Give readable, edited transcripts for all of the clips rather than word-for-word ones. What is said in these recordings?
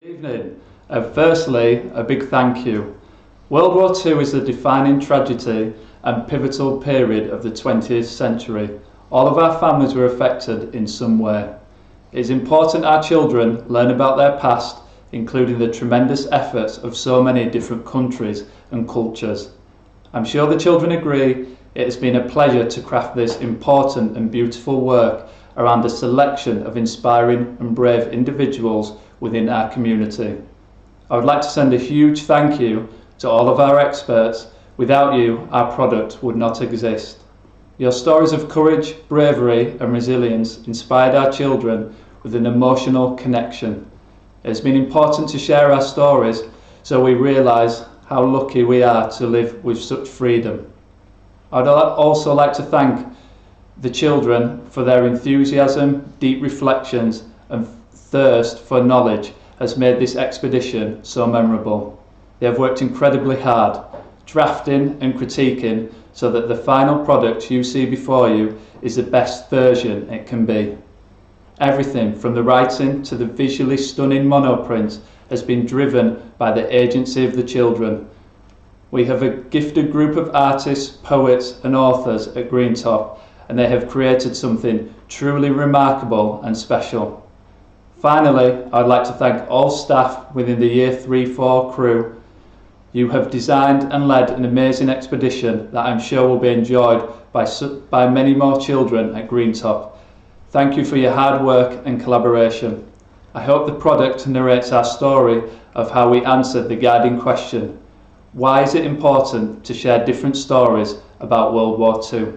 Good evening. Firstly, a big thank you. World War II is a defining tragedy and pivotal period of the 20th century. All of our families were affected in some way. It is important our children learn about their past, including the tremendous efforts of so many different countries and cultures. I'm sure the children agree it has been a pleasure to craft this important and beautiful work around a selection of inspiring and brave individuals within our community. I would like to send a huge thank you to all of our experts. Without you, our product would not exist. Your stories of courage, bravery and resilience inspired our children with an emotional connection. It has been important to share our stories so we realise how lucky we are to live with such freedom. I would also like to thank the children for their enthusiasm, deep reflections and thirst for knowledge has made this expedition so memorable. They have worked incredibly hard, drafting and critiquing so that the final product you see before you is the best version it can be. Everything from the writing to the visually stunning monoprint has been driven by the agency of the children. We have a gifted group of artists, poets and authors at Greentop, and they have created something truly remarkable and special. Finally, I'd like to thank all staff within the Year 3-4 crew. You have designed and led an amazing expedition that I'm sure will be enjoyed by many more children at Greentop. Thank you for your hard work and collaboration. I hope the product narrates our story of how we answered the guiding question: why is it important to share different stories about World War II?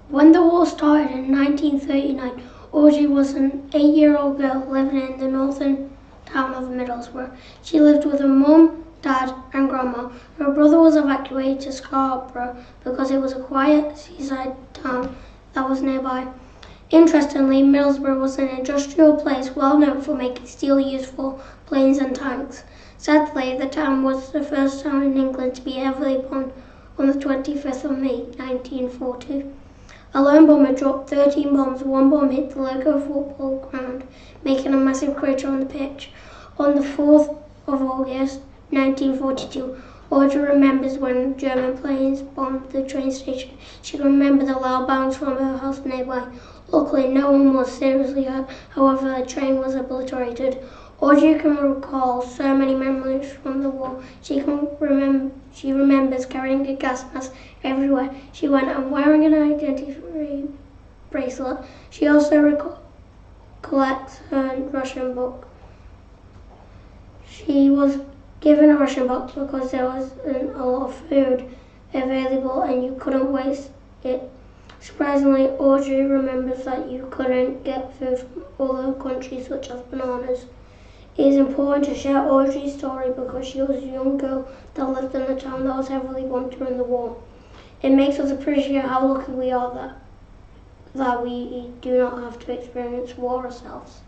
When the war started in 1939, Audrey was an 8-year-old girl living in the northern town of Middlesbrough. She lived with her mum, dad and grandma. Her brother was evacuated to Scarborough because it was a quiet seaside town that was nearby. Interestingly, Middlesbrough was an industrial place well known for making steel used for planes and tanks. Sadly, the town was the first town in England to be heavily bombed on the 25th of May 1942. A lone bomber dropped 13 bombs. One bomb hit the local football ground, making a massive crater on the pitch. On the 4th of August 1942, Audrey remembers when German planes bombed the train station. She can remember the loud bounce from her house nearby. Luckily, no one was seriously hurt. However, the train was obliterated. Audrey can recall so many memories from the war. She remembers carrying a gas mask everywhere she went and wearing an identity bracelet. She also collects her Russian book. She was given a Russian book because there wasn't a lot of food available and you couldn't waste it. Surprisingly, Audrey remembers that you couldn't get food from other countries such as bananas. It is important to share Audrey's story because she was a young girl that lived in a town that was heavily bombed during the war. It makes us appreciate how lucky we are that we do not have to experience war ourselves.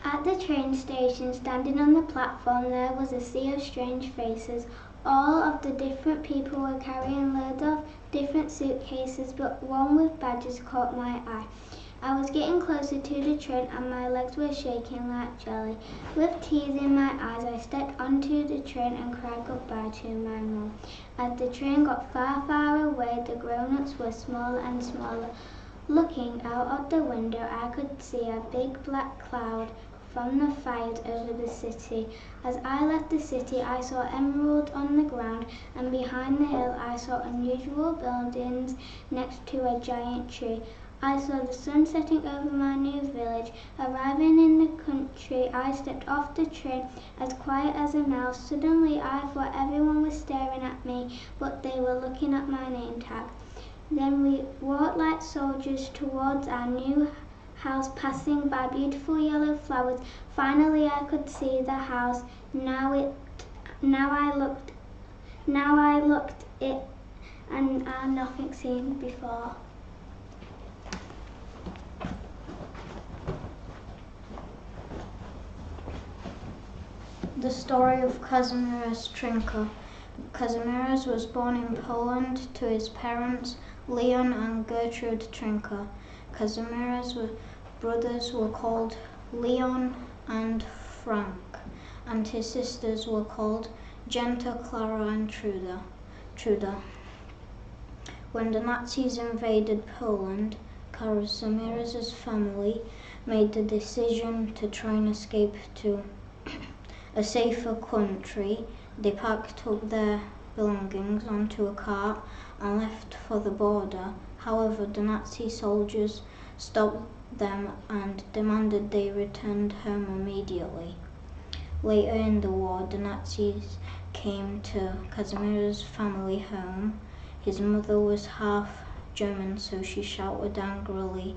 At the train station, standing on the platform, there was a sea of strange faces. All of the different people were carrying loads of different suitcases, but one with badges caught my eye. I was getting closer to the train and my legs were shaking like jelly. With tears in my eyes, I stepped onto the train and cried goodbye to my mum. As the train got far, far away, the grown-ups were smaller and smaller. Looking out of the window, I could see a big black cloud from the fires over the city. As I left the city, I saw emeralds on the ground, and behind the hill I saw unusual buildings next to a giant tree. I saw the sun setting over my new village. Arriving in the country, I stepped off the train as quiet as a mouse. Suddenly I thought everyone was staring at me, but they were looking at my name tag. Then we walked like soldiers towards our new house, passing by beautiful yellow flowers. Finally I could see the house. Now I looked it and I nothing seen before. The story of Kazimierz Trinka. Kazimierz was born in Poland to his parents Leon and Gertrude Trinka. Kazimierz brothers were called Leon and Frank, and his sisters were called Jenta, Clara and Truda. When the Nazis invaded Poland, Kazimierz's family made the decision to try and escape to a safer country. They packed up their belongings onto a cart and left for the border. However, the Nazi soldiers stopped them and demanded they returned home immediately. Later in the war, the Nazis came to Kazimier's family home. His mother was half German, so she shouted angrily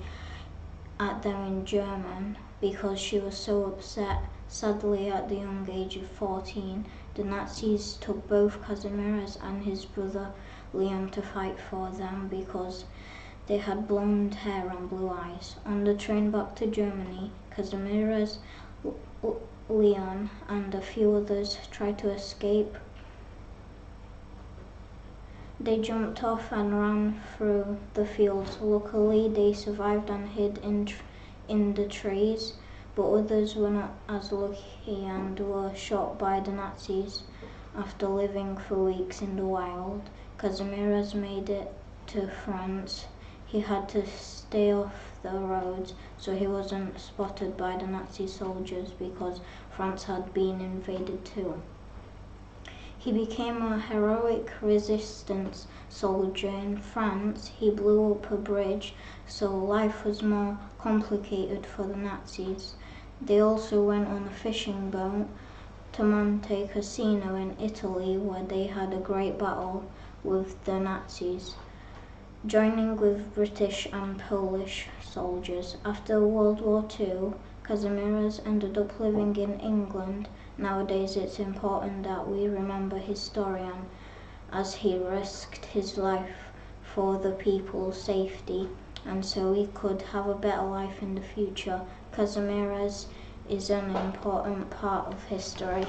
at them in German because she was so upset. Sadly, at the young age of 14, the Nazis took both Kazimierz and his brother Leon to fight for them because they had blonde hair and blue eyes. On the train back to Germany, Kazimierz, Leon and a few others tried to escape. They jumped off and ran through the fields. Luckily, they survived and hid in the trees, but others were not as lucky and were shot by the Nazis. After living for weeks in the wild, Kazimierz made it to France. He had to stay off the roads so he wasn't spotted by the Nazi soldiers because France had been invaded too. He became a heroic resistance soldier in France. He blew up a bridge, so life was more complicated for the Nazis. They also went on a fishing boat to Monte Cassino in Italy, where they had a great battle with the Nazis, joining with British and Polish soldiers. After World War II, Kazimierz ended up living in England. Nowadays it's important that we remember his story, and as he risked his life for the people's safety and so we could have a better life in the future. Kazimierz is an important part of history.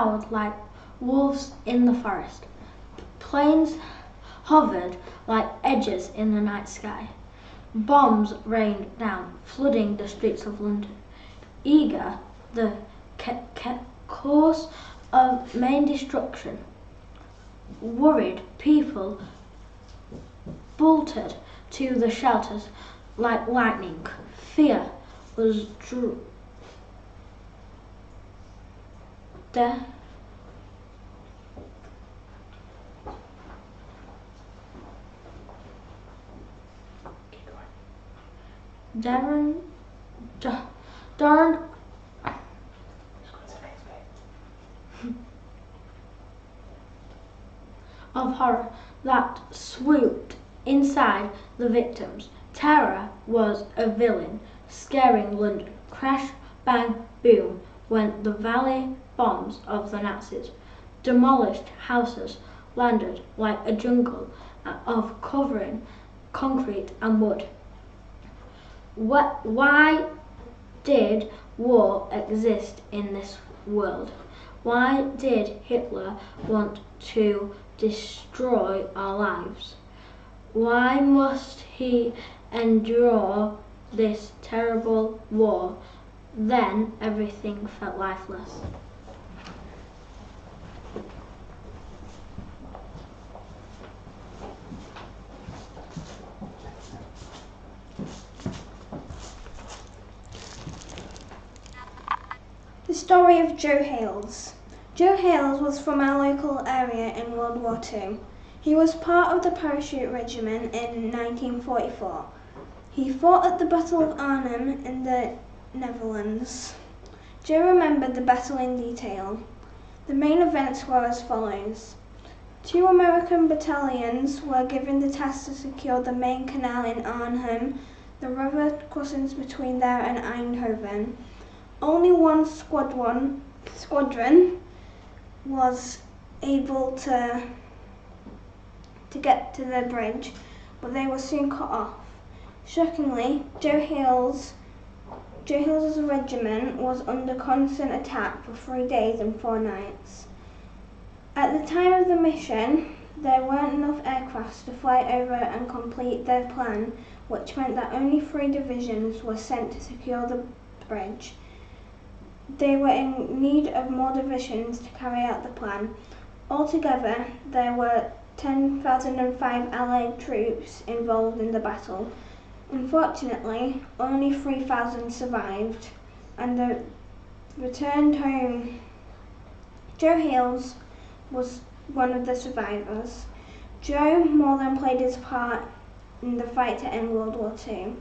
howled like wolves in the forest. Planes hovered like edges in the night sky. Bombs rained down, flooding the streets of London. Eager, the course of main destruction. Worried people bolted to the shelters like lightning. Fear was darn of horror that swooped inside the victims. Terror was a villain, scaring London. Crash, bang, boom went the valley bombs of the Nazis. Demolished houses landed like a jungle of covering concrete and wood. Why did war exist in this world? Why did Hitler want to destroy our lives? Why must he endure this terrible war? Then everything felt lifeless. The story of Joe Hales. Joe Hales was from our local area in World War II. He was part of the parachute regiment in 1944. He fought at the Battle of Arnhem in the Netherlands. Joe remembered the battle in detail. The main events were as follows. 2 American battalions were given the task to secure the main canal in Arnhem, the river crossings between there and Eindhoven. Only one squadron was able to get to the bridge, but they were soon cut off. Shockingly, Joe Hales' regiment was under constant attack for 3 days and 4 nights. At the time of the mission, there weren't enough aircraft to fly over and complete their plan, which meant that only 3 divisions were sent to secure the bridge. They were in need of more divisions to carry out the plan. Altogether, there were 10,005 Allied troops involved in the battle. Unfortunately, only 3,000 survived and they returned home. Joe Hales was one of the survivors. Joe more than played his part in the fight to end World War II.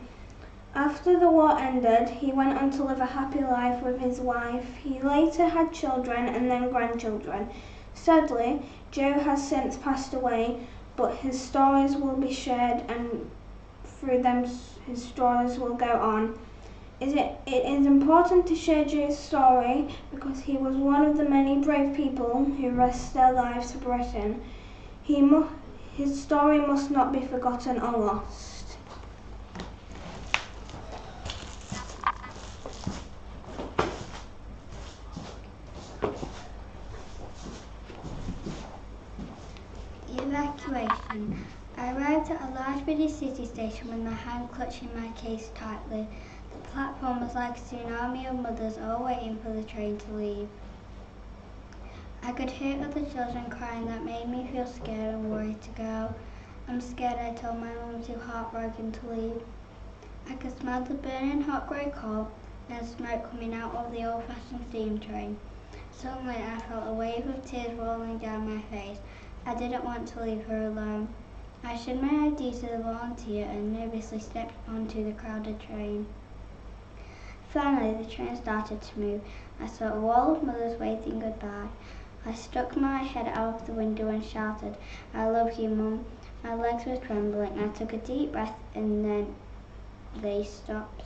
After the war ended, he went on to live a happy life with his wife. He later had children and then grandchildren. Sadly, Joe has since passed away, but his stories will be shared and through them his stories will go on. It is important to share Joe's story because he was one of the many brave people who risked their lives for Britain. His story must not be forgotten or lost. Evacuation. I arrived at a large busy city station with my hand clutching my case tightly. The platform was like a tsunami of mothers all waiting for the train to leave. I could hear other children crying that made me feel scared and worried to go. I'm scared, I told my mum, too heartbroken to leave. I could smell the burning hot grey coal and smoke coming out of the old-fashioned steam train. Suddenly I felt a wave of tears rolling down my face. I didn't want to leave her alone. I showed my ID to the volunteer and nervously stepped onto the crowded train. Finally, the train started to move. I saw a wall of mothers waving goodbye. I stuck my head out of the window and shouted, "I love you, Mum." My legs were trembling. I took a deep breath and then they stopped.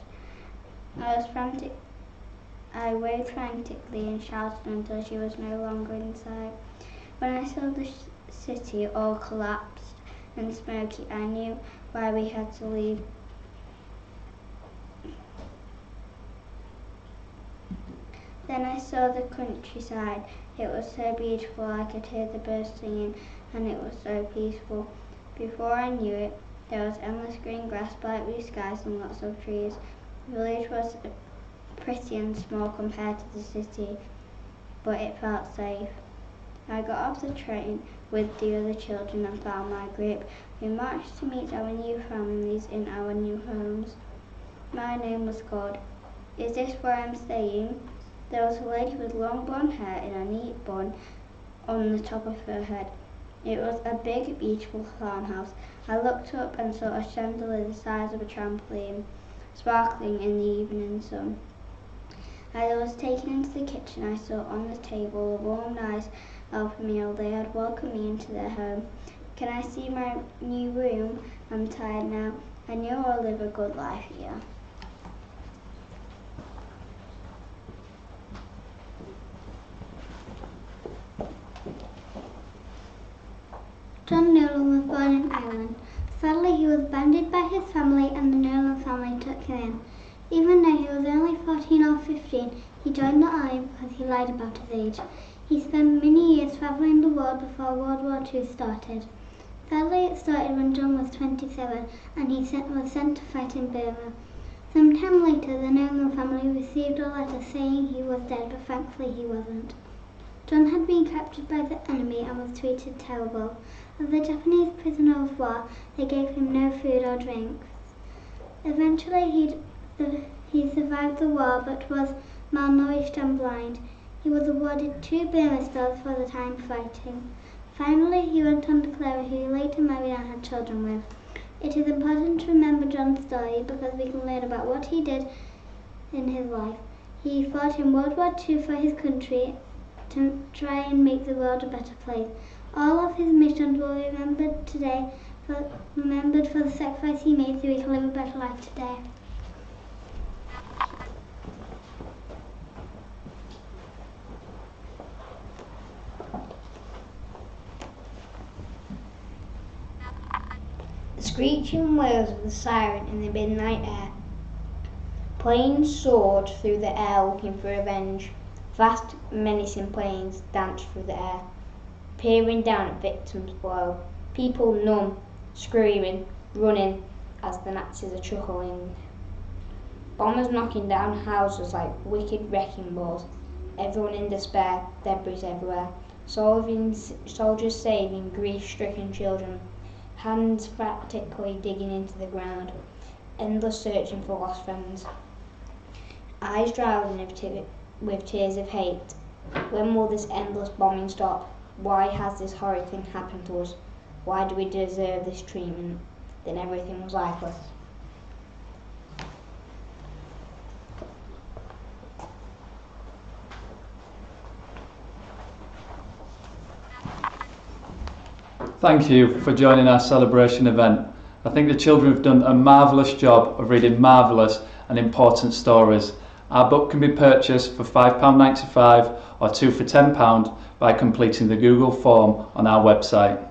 I waved frantically and shouted until she was no longer in sight. When I saw the city all collapsed and smoky, I knew why we had to leave. Then Then I saw the countryside. It was so beautiful, I could hear the birds singing, and it was so peaceful. Before I knew it, there was endless green grass, bright blue skies, and lots of trees. The village was pretty and small compared to the city, but it felt safe. I got off the train with the other children and found my group. We marched to meet our new families in our new homes. My name was called. Is this where I'm staying? There was a lady with long blonde hair in a neat bun on the top of her head. It was a big, beautiful farmhouse. I looked up and saw a chandelier the size of a trampoline, sparkling in the evening sun. As I was taken into the kitchen, I saw on the table a warm, nice elf meal. They had welcomed me into their home. Can I see my new room? I'm tired now. I know I'll live a good life here. John Nolan was born in Ireland. Sadly, he was abandoned by his family and the Nolan family took him in. Even though he was only 14 or 15, he joined the army because he lied about his age. He spent many years travelling the world before World War II started. Sadly, it started when John was 27 and he was sent to fight in Burma. Sometime later, the Nolan family received a letter saying he was dead, but thankfully he wasn't. John had been captured by the enemy and was treated terrible. As a Japanese prisoner of war, they gave him no food or drinks. Eventually, he survived the war but was malnourished and blind. He was awarded 2 Burma stars for the time fighting. Finally, he went on to Clara, who he later married and had children with. It is important to remember John's story because we can learn about what he did in his life. He fought in World War II for his country to try and make the world a better place. All of his missions will be remembered today, remembered for the sacrifice he made so we can live a better life today. The screeching wails of the siren in the midnight air. Planes soared through the air looking for revenge. Vast, menacing planes danced through the air, peering down at victims below. People numb, screaming, running as the Nazis are chuckling. Bombers knocking down houses like wicked wrecking balls. Everyone in despair, debris everywhere. Soldiers saving grief-stricken children. Hands frantically digging into the ground. Endless searching for lost friends. Eyes drowning with tears of hate. When will this endless bombing stop? Why has this horrid thing happened to us? Why do we deserve this treatment? Then everything was lifeless. Thank you for joining our celebration event. I think the children have done a marvellous job of reading marvellous and important stories. Our book can be purchased for £5.95 or 2 for £10 by completing the Google form on our website.